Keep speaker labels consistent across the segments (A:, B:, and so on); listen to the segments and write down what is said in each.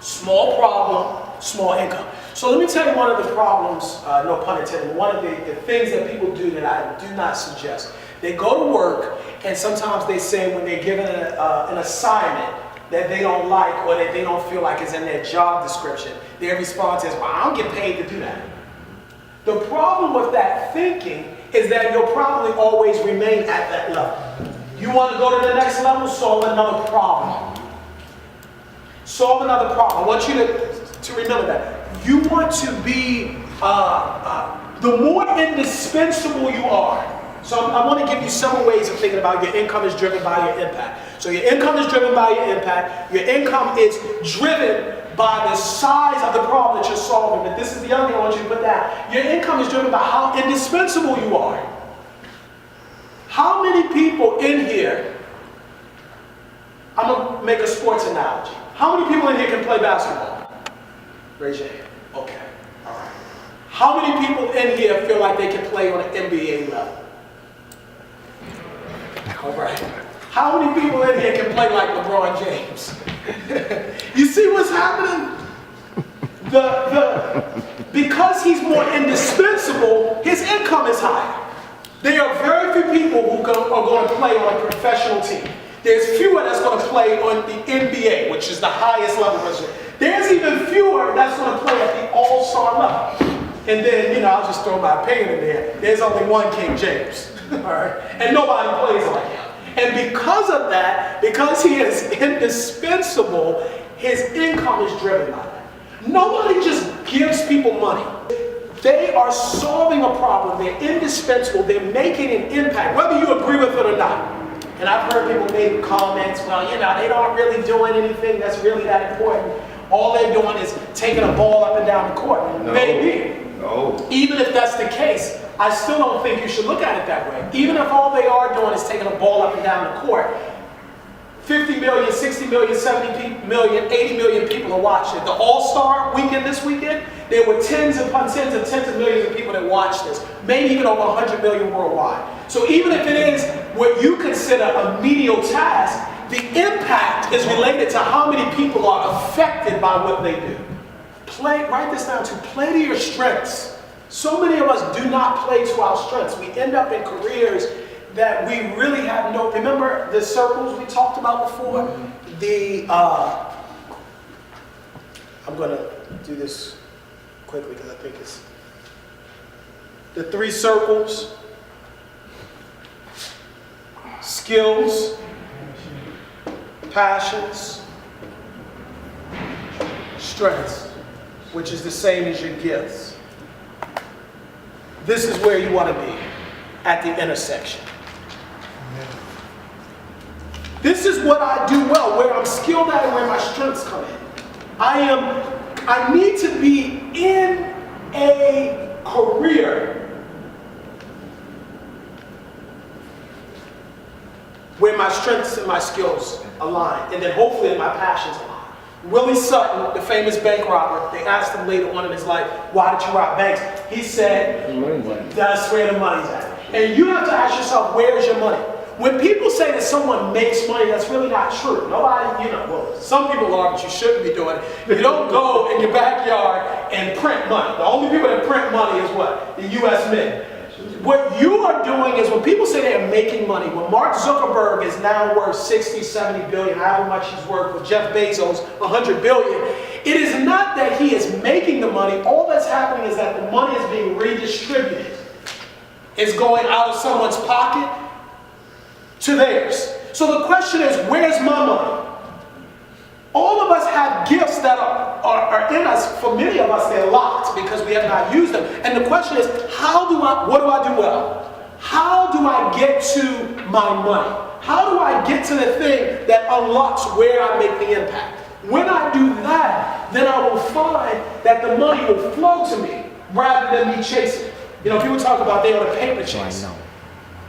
A: Small problem, small income. So let me tell you one of the problems, no pun intended, one of the things that people do that I do not suggest. They go to work and sometimes they say when they're given an assignment that they don't like or that they don't feel like is in their job description, their response is, well, I don't get paid to do that. The problem with that thinking is that you'll probably always remain at that level. You want to go to the next level, solve another problem. Solve another problem. I want you to remember that. You want to be, the more indispensable you are. So I want to give you several ways of thinking about your income is driven by your impact. So your income is driven by your impact. Your income is driven by the size of the problem that you're solving. But this is the other thing I want you to put down. Your income is driven by how indispensable you are. How many people in here, I'm going to make a sports analogy. How many people in here can play basketball? Raise your hand. Okay. All right. How many people in here feel like they can play on an NBA level? All right. How many people in here can play like LeBron James? You see what's happening? Because he's more indispensable, his income is higher. There are very few people who are going to play on a professional team. There's fewer that's going to play on the NBA, which is the highest level position. There's even fewer that's going to play at the all-star level. And then, I'll just throw my opinion in there. There's only one King James, all right? And nobody plays like him. And because of that, because he is indispensable, his income is driven by that. Nobody just gives people money. They are solving a problem. They're indispensable. They're making an impact, whether you agree with it or not. And I've heard people make comments, well, they aren't really doing anything that's really that important. All they're doing is taking a ball up and down the court.
B: No.
A: Maybe.
B: No.
A: Even if that's the case, I still don't think you should look at it that way. Even if all they are doing is taking a ball up and down the court, 50 million, 60 million, 70 million, 80 million people are watching. The All-Star weekend this weekend, there were tens upon tens and tens of millions of people that watched this. Maybe even over 100 million worldwide. So even if it is what you consider a menial task, the impact is related to how many people are affected by what they do. Write this down, to play to your strengths. So many of us do not play to our strengths. We end up in careers that we really have no, remember the circles we talked about before? I'm going to do this quickly because I think it's the 3 circles: skills, passions, strengths, which is the same as your gifts. This is where you want to be, at the intersection. This is what I do well, where I'm skilled at and where my strengths come in. I need to be in a career where my strengths and my skills align, and then hopefully my passions align. Willie Sutton, the famous bank robber, they asked him later on in his life, why did you rob banks? He said, that's where the money's at. And you have to ask yourself, where's your money? When people say that someone makes money, that's really not true. Nobody, well, some people are, but you shouldn't be doing it. You don't go in your backyard and print money. The only people that print money is what? The U.S. Mint. What you are doing is when people say they're making money, when Mark Zuckerberg is now worth 60, 70 billion, however much he's worth, with Jeff Bezos, 100 billion, it is not that he is making the money. All that's happening is that the money is being redistributed. It's going out of someone's pocket to theirs. So the question is, where's my money? All of us have gifts that are in us. For many of us, they're locked because we have not used them. And the question is, what do I do well? How do I get to my money? How do I get to the thing that unlocks where I make the impact? When I do that, then I will find that the money will flow to me rather than me chasing it. People talk about they're on a paper chase.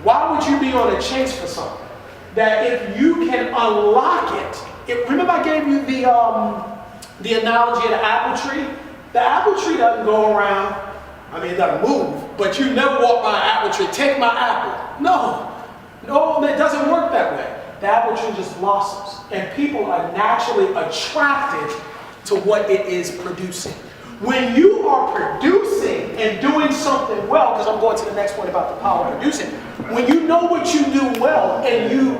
A: Why would you be on a chase for something that if you can unlock it? Remember I gave you the analogy of the apple tree? The apple tree doesn't go around, it doesn't move, but you never walk by an apple tree, take my apple. No, it doesn't work that way. The apple tree just blossoms, and people are naturally attracted to what it is producing. When you are producing and doing something well, because I'm going to the next point about the power of producing, when you know what you do well and you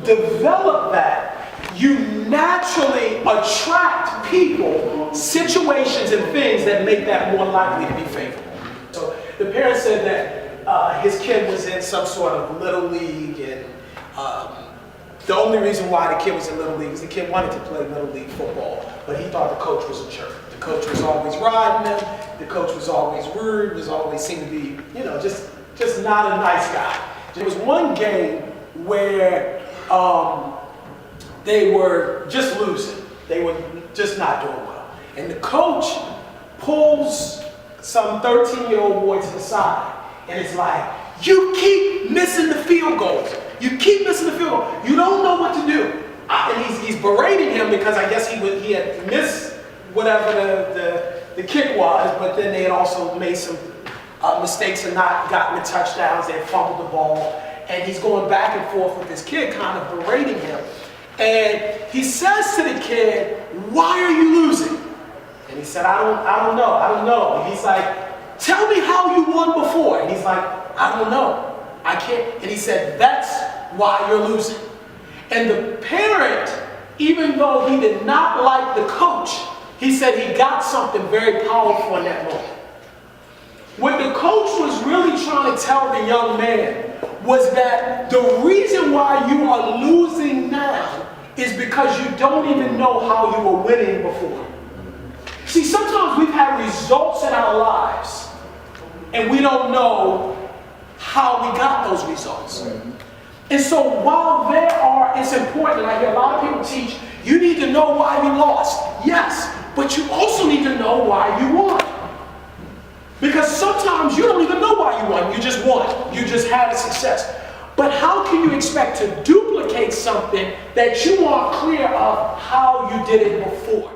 A: develop that, you naturally attract people, situations, and things that make that more likely to be favorable. So the parent said that his kid was in some sort of little league, and the only reason why the kid was in little league is the kid wanted to play little league football, but he thought the coach was a jerk. The coach was always riding him. The coach was always rude. Was always seemed to be, just not a nice guy. There was one game where they were just losing. They were just not doing well. And the coach pulls some 13-year-old boy to the side, and it's like, you keep missing the field goals. You keep missing the field goal. You don't know what to do. And he's berating him because I guess he had missed whatever the kick was, but then they had also made some mistakes and not gotten the touchdowns. They had fumbled the ball. And he's going back and forth with this kid, kind of berating him. And he says to the kid, why are you losing? And he said, I don't know. And he's like, tell me how you won before. And he's like, I don't know. I can't. And he said, that's why you're losing. And the parent, even though he did not like the coach, he said he got something very powerful in that moment. What the coach was really trying to tell the young man was that the reason why you are losing now is because you don't even know how you were winning before. See, sometimes we've had results in our lives and we don't know how we got those results. And so while it's important, and I hear a lot of people teach, you need to know why you lost. Yes, but you also need to know why you won. Because sometimes you don't even know why you won. You just won. You just had a success. But how can you expect to duplicate something that you aren't clear of how you did it before?